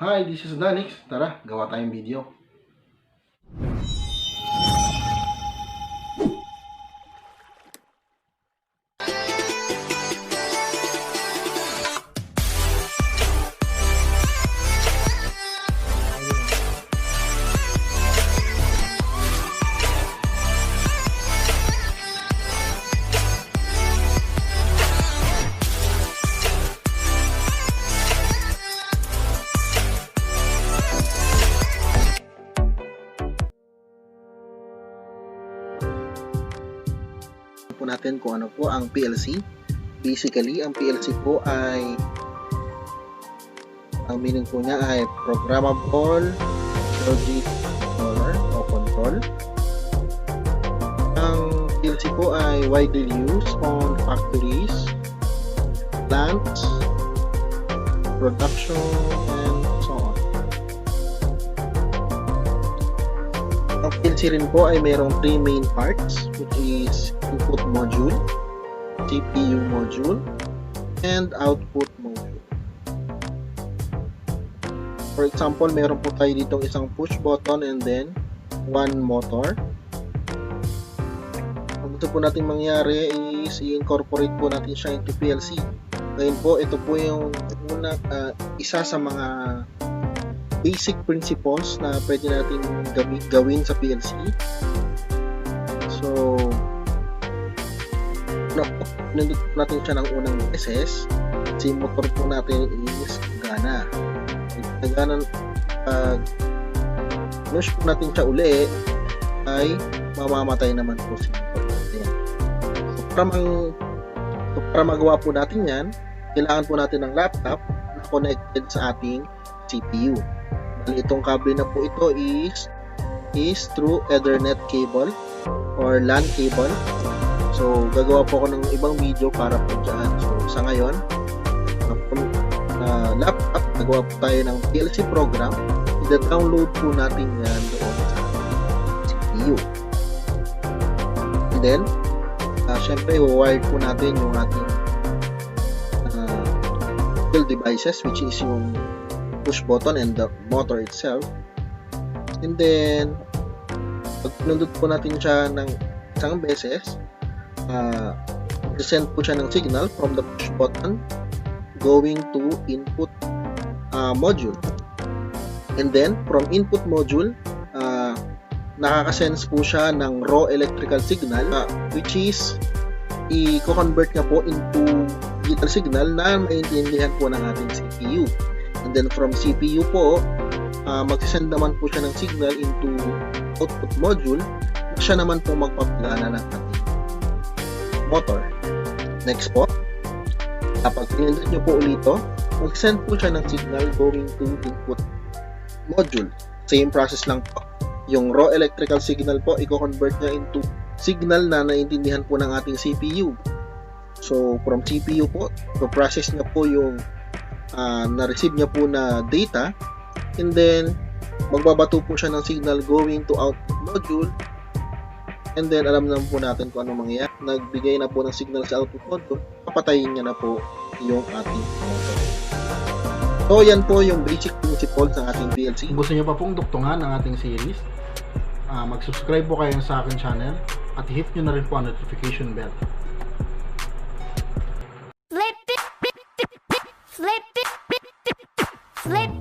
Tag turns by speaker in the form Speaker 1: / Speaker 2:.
Speaker 1: Hi, this is Danyxx. Tara, gawa tayong video. Po natin kung ano po ang PLC. Basically, ang PLC po ay ang meaning po niya ay Programmable Logic Controller o Control. Ang PLC po ay widely used on factories, plants, production, and so on. Ang PLC rin po ay mayroong 3 main parts, which is input module, CPU module, and output module. For example, meron po tayo ditong isang push button and then one motor. Ang gusto po natin mangyari is i-incorporate po natin siya into PLC. Ngayon po, ito po yung isa sa mga basic principles na pwede natin gawin sa PLC. So, pinindot natin siya ng unang beses, si motor po natin is gana. Push po natin siya uli, ay mamamatay naman po si motor natin. So, para magawa po natin yan, kailangan po natin ng laptop na connected sa ating CPU. Itong kable na po ito is through Ethernet cable or LAN cable. So, gagawa po ako ng ibang video para po dyan. So, sa ngayon, laptop, gagawa po tayo ng PLC program. I-download po natin yan doon sa CPU. And then, syempre, i-wire po natin yung ating devices, which is yung push button and the motor itself. And then, pag pinundot po natin siya ng isang beses, send po siya ng signal from the push button going to input module. And then, from input module, nakaka-sense po siya ng raw electrical signal, which is i-convert niya po into digital signal na maintindihan po ng ating CPU. And then from CPU po, magsisend naman po siya ng signal into output module na siya naman po magpapagana ng ating motor. Next po, kapag pinindot nyo po ulit ito, mag-send po siya ng signal going to input module. Same process lang po. Yung raw electrical signal po, i-convert niya into signal na naintindihan po ng ating CPU. So, from CPU po, process niya po yung na-receive niya po na data, and then magbabato po siya ng signal going to output module, and then alam naman po natin kung ano mangyayari. Nagbigay na po ng signal sa output module, papatayin niya na po yung ating motor. So, yan po yung basic principles ng ating PLC. Kung gusto niyo pa pong duktungan ng ating series, mag-subscribe po kayo sa aking channel at i-hit nyo na rin po ang notification bell.
Speaker 2: Flip it.